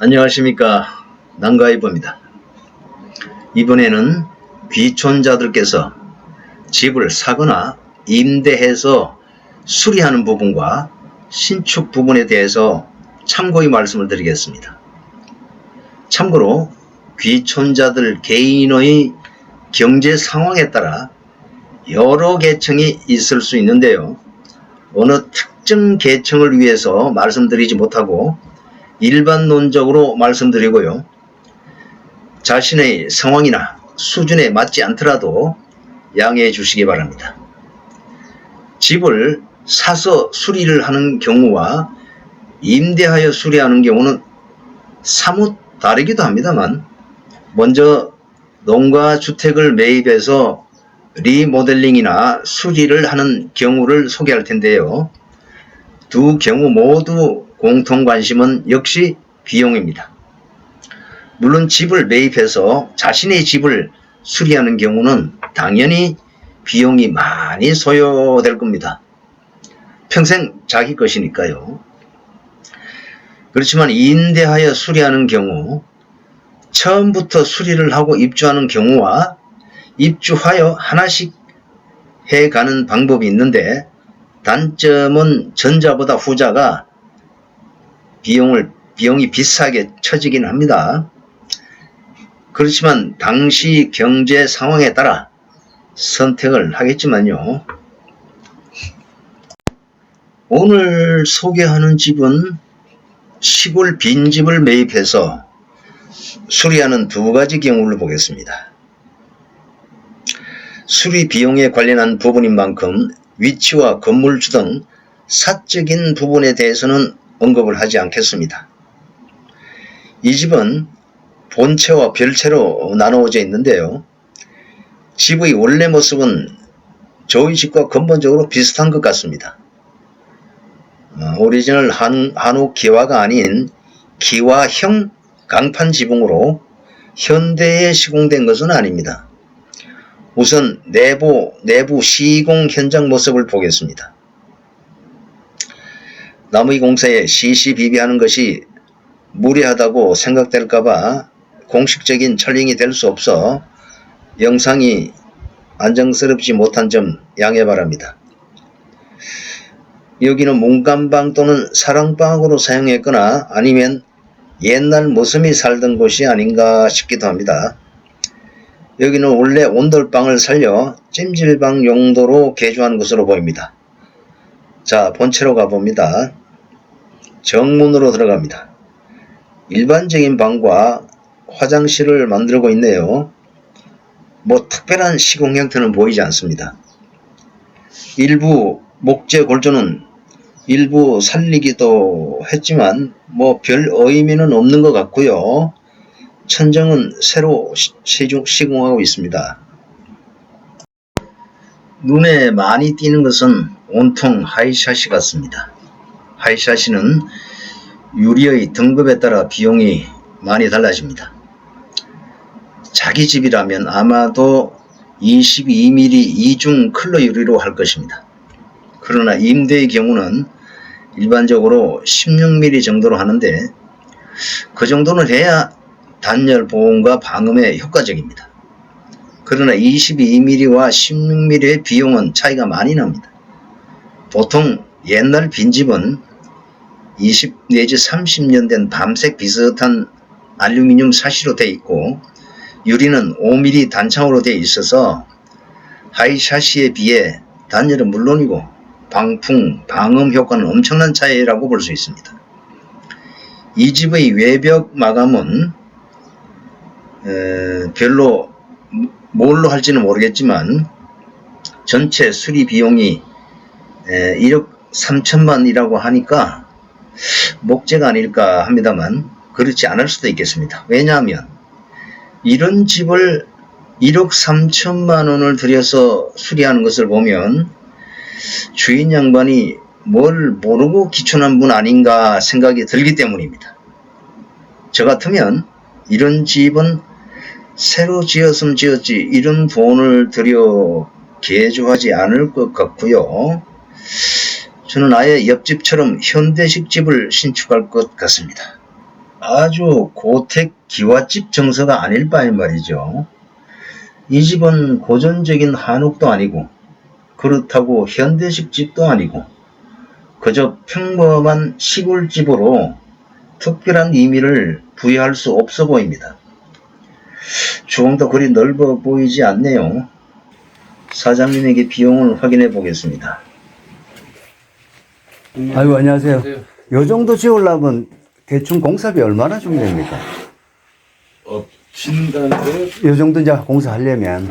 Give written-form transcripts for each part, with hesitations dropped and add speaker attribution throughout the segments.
Speaker 1: 안녕하십니까, 난가이버입니다. 이번에는 귀촌자들께서 집을 사거나 임대해서 수리하는 부분과 신축 부분에 대해서 참고의 말씀을 드리겠습니다. 참고로 귀촌자들 개인의 경제 상황에 따라 여러 계층이 있을 수 있는데요. 어느 특정 계층을 위해서 말씀드리지 못하고 일반론적으로 말씀드리고요. 자신의 상황이나 수준에 맞지 않더라도 양해해 주시기 바랍니다. 집을 사서 수리를 하는 경우와 임대하여 수리하는 경우는 사뭇 다르기도 합니다만, 먼저 농가주택을 매입해서 리모델링이나 수리를 하는 경우를 소개할 텐데요. 두 경우 모두 공통 관심은 역시 비용입니다. 물론 집을 매입해서 자신의 집을 수리하는 경우는 당연히 비용이 많이 소요될 겁니다. 평생 자기 것이니까요. 그렇지만 임대하여 수리하는 경우, 처음부터 수리를 하고 입주하는 경우와 입주하여 하나씩 해가는 방법이 있는데, 단점은 전자보다 후자가 비용이 비싸게 처지긴 합니다. 그렇지만 당시 경제 상황에 따라 선택을 하겠지만요. 오늘 소개하는 집은 시골 빈집을 매입해서 수리하는 두 가지 경우를 보겠습니다. 수리 비용에 관련한 부분인 만큼 위치와 건물주 등 사적인 부분에 대해서는 언급을 하지 않겠습니다. 이 집은 본채와 별채로 나누어져 있는데요. 집의 원래 모습은 저희 집과 근본적으로 비슷한 것 같습니다. 오리지널 한옥 기와가 아닌 기와형 강판 지붕으로 현대에 시공된 것은 아닙니다. 우선 내부 시공 현장 모습을 보겠습니다. 나무의 공사에 시시비비하는 것이 무리하다고 생각될까봐 공식적인 촬영이 될 수 없어 영상이 안정스럽지 못한 점 양해 바랍니다. 여기는 문간방 또는 사랑방으로 사용했거나 아니면 옛날 모습이 살던 곳이 아닌가 싶기도 합니다. 여기는 원래 온돌방을 살려 찜질방 용도로 개조한 것으로 보입니다. 자, 본체로 가봅니다. 정문으로 들어갑니다. 일반적인 방과 화장실을 만들고 있네요. 뭐 특별한 시공 형태는 보이지 않습니다. 일부 목재 골조는 일부 살리기도 했지만 뭐 별 의미는 없는 것 같고요. 천정은 새로 시공하고 있습니다. 눈에 많이 띄는 것은 온통 하이샤시 같습니다. 하이샤시는 유리의 등급에 따라 비용이 많이 달라집니다. 자기 집이라면 아마도 22mm 이중 클러 유리로 할 것입니다. 그러나 임대의 경우는 일반적으로 16mm 정도로 하는데, 그 정도는 해야 단열 보온과 방음에 효과적입니다. 그러나 22mm와 16mm의 비용은 차이가 많이 납니다. 보통 옛날 빈집은 20 내지 30년 된 밤색 비슷한 알루미늄 사시로 되어 있고, 유리는 5mm 단창으로 되어 있어서 하이샤시에 비해 단열은 물론이고 방풍, 방음 효과는 엄청난 차이라고 볼 수 있습니다. 이 집의 외벽 마감은 별로 뭘로 할지는 모르겠지만 전체 수리 비용이 1억 3천만이라고 하니까 목재가 아닐까 합니다만 그렇지 않을 수도 있겠습니다. 왜냐하면 이런 집을 1억 3천만 원을 들여서 수리하는 것을 보면 주인 양반이 뭘 모르고 기촌한 분 아닌가 생각이 들기 때문입니다. 저 같으면 이런 집은 새로 지었으면 지었지 이런 돈을 들여 개조하지 않을 것 같고요. 저는 아예 옆집처럼 현대식 집을 신축할 것 같습니다. 아주 고택 기와집 정서가 아닐 바에 말이죠. 이 집은 고전적인 한옥도 아니고 그렇다고 현대식 집도 아니고 그저 평범한 시골집으로 특별한 의미를 부여할 수 없어 보입니다. 주방도 그리 넓어 보이지 않네요. 사장님에게 비용을 확인해 보겠습니다.
Speaker 2: 아이고, 안녕하세요. 요 정도 지으려면 대충 공사비 얼마나 주면 됩니까?
Speaker 3: 진단을
Speaker 2: 요 정도 이제 공사하려면.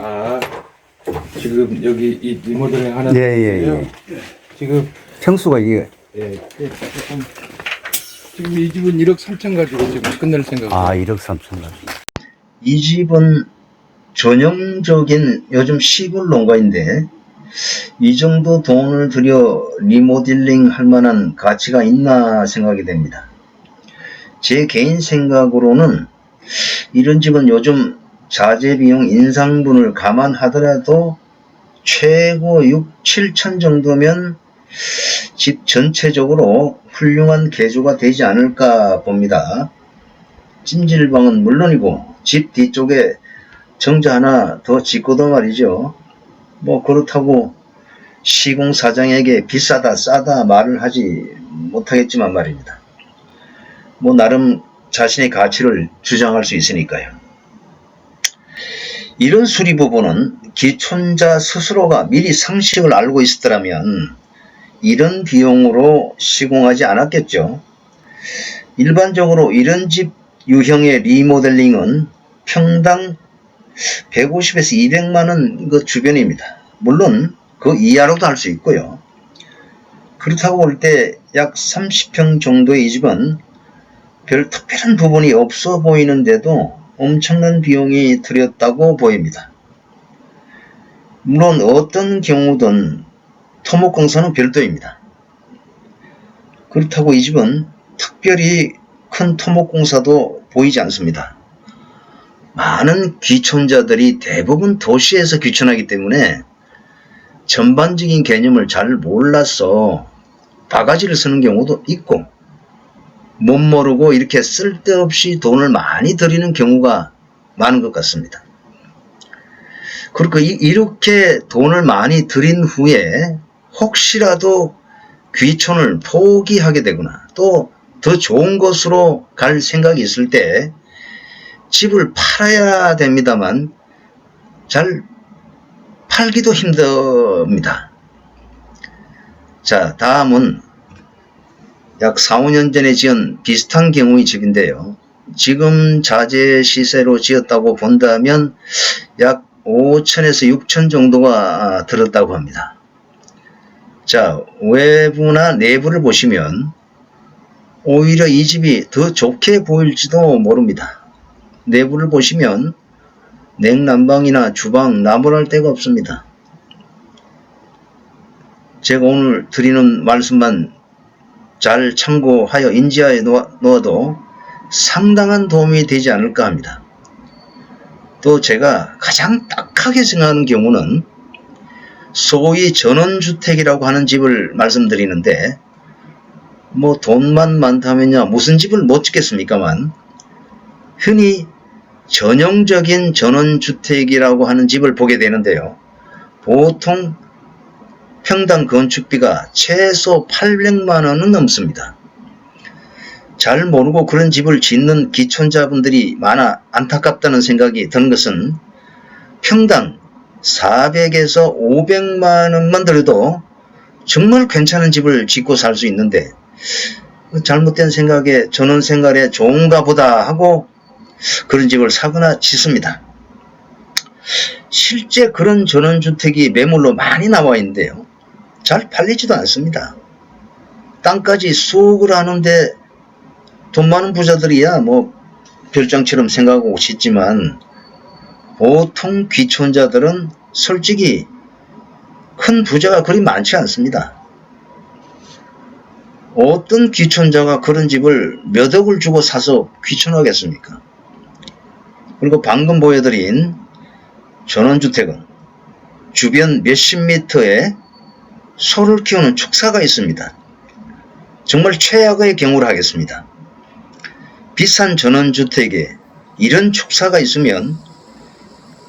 Speaker 3: 지금 여기 이 리모델링 하는
Speaker 2: 예.
Speaker 3: 지금
Speaker 2: 평수가 이게.
Speaker 3: 조금 지금 이 집은 1억 3천 가지고 지금 끝낼 생각.
Speaker 2: 1억 3천 원.
Speaker 1: 이 집은 전형적인 요즘 시골 농가인데 이 정도 돈을 들여 리모델링 할 만한 가치가 있나 생각이 됩니다. 제 개인 생각으로는 이런 집은 요즘 자재비용 인상분을 감안하더라도 최고 6, 7천 정도면 집 전체적으로 훌륭한 개조가 되지 않을까 봅니다. 찜질방은 물론이고 집 뒤쪽에 정자 하나 더 짓고도 말이죠. 뭐 그렇다고 시공사장에게 비싸다 싸다 말을 하지 못하겠지만 말입니다. 뭐 나름 자신의 가치를 주장할 수 있으니까요. 이런 수리 부분은 기촌자 스스로가 미리 상식을 알고 있었더라면 이런 비용으로 시공하지 않았겠죠. 일반적으로 이런 집 유형의 리모델링은 평당 150에서 200만원 그 주변입니다. 물론 그 이하로도 할 수 있고요. 그렇다고 볼 때 약 30평 정도의 이 집은 별 특별한 부분이 없어 보이는데도 엄청난 비용이 들였다고 보입니다. 물론 어떤 경우든 토목공사는 별도입니다. 그렇다고 이 집은 특별히 큰 토목공사도 보이지 않습니다. 많은 귀촌자들이 대부분 도시에서 귀촌하기 때문에 전반적인 개념을 잘 몰라서 바가지를 쓰는 경우도 있고 못 모르고 이렇게 쓸데없이 돈을 많이 들이는 경우가 많은 것 같습니다. 그리고 이렇게 돈을 많이 들인 후에 혹시라도 귀촌을 포기하게 되거나 또 더 좋은 곳으로 갈 생각이 있을 때 집을 팔아야 됩니다만 잘 팔기도 힘듭니다. 자, 다음은 약 4, 5년 전에 지은 비슷한 경우의 집인데요. 지금 자재 시세로 지었다고 본다면 약 5천에서 6천 정도가 들었다고 합니다. 자, 외부나 내부를 보시면 오히려 이 집이 더 좋게 보일지도 모릅니다. 내부를 보시면 냉난방이나 주방 나무랄 데가 없습니다. 제가 오늘 드리는 말씀만 잘 참고하여 인지하여 놓아도 상당한 도움이 되지 않을까 합니다. 또 제가 가장 딱하게 생각하는 경우는 소위 전원주택이라고 하는 집을 말씀드리는데 뭐 돈만 많다면야 무슨 집을 못 짓겠습니까만 흔히 전형적인 전원주택이라고 하는 집을 보게 되는데요. 보통 평당 건축비가 최소 800만 원은 넘습니다. 잘 모르고 그런 집을 짓는 기촌자분들이 많아 안타깝다는 생각이 드는 것은 평당 400에서 500만 원만 들어도 정말 괜찮은 집을 짓고 살 수 있는데 잘못된 생각에 전원생활에 좋은가 보다 하고 그런 집을 사거나 짓습니다. 실제 그런 전원주택이 매물로 많이 나와 있는데요. 잘 팔리지도 않습니다. 땅까지 수억을 하는데 돈 많은 부자들이야 뭐 별장처럼 생각하고 짓지만 보통 귀촌자들은 솔직히 큰 부자가 그리 많지 않습니다. 어떤 귀촌자가 그런 집을 몇 억을 주고 사서 귀촌하겠습니까? 그리고 방금 보여드린 전원주택은 주변 몇십 미터에 소를 키우는 축사가 있습니다. 정말 최악의 경우를 하겠습니다. 비싼 전원주택에 이런 축사가 있으면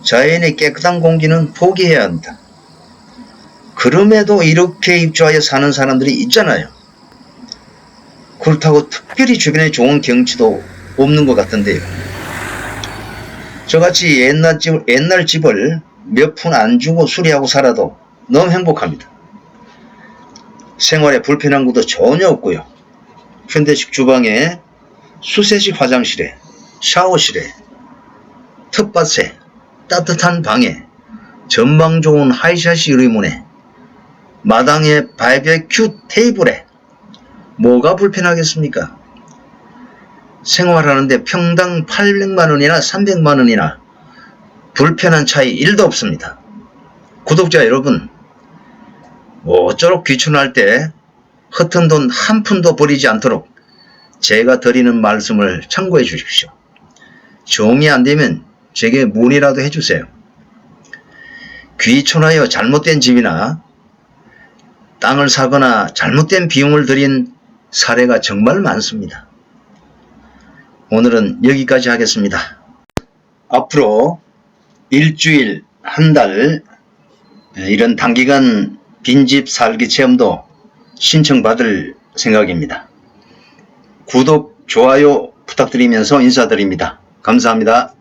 Speaker 1: 자연의 깨끗한 공기는 포기해야 한다. 그럼에도 이렇게 입주하여 사는 사람들이 있잖아요. 그렇다고 특별히 주변에 좋은 경치도 없는 것 같은데요. 저같이 옛날 집을 몇 푼 안 주고 수리하고 살아도 너무 행복합니다. 생활에 불편한 것도 전혀 없고요. 현대식 주방에 수세식 화장실에 샤워실에 텃밭에 따뜻한 방에 전망 좋은 하이샷이 의문에 마당에 바베큐 테이블에 뭐가 불편하겠습니까? 생활하는데 평당 800만원이나 300만원이나 불편한 차이 1도 없습니다. 구독자 여러분, 모쪼록 귀촌할 때 허튼 돈 한 푼도 버리지 않도록 제가 드리는 말씀을 참고해 주십시오. 정이 안 되면 제게 문의라도 해주세요. 귀촌하여 잘못된 집이나 땅을 사거나 잘못된 비용을 들인 사례가 정말 많습니다. 오늘은 여기까지 하겠습니다. 앞으로 일주일, 한 달 이런 단기간 빈집 살기 체험도 신청받을 생각입니다. 구독, 좋아요 부탁드리면서 인사드립니다. 감사합니다.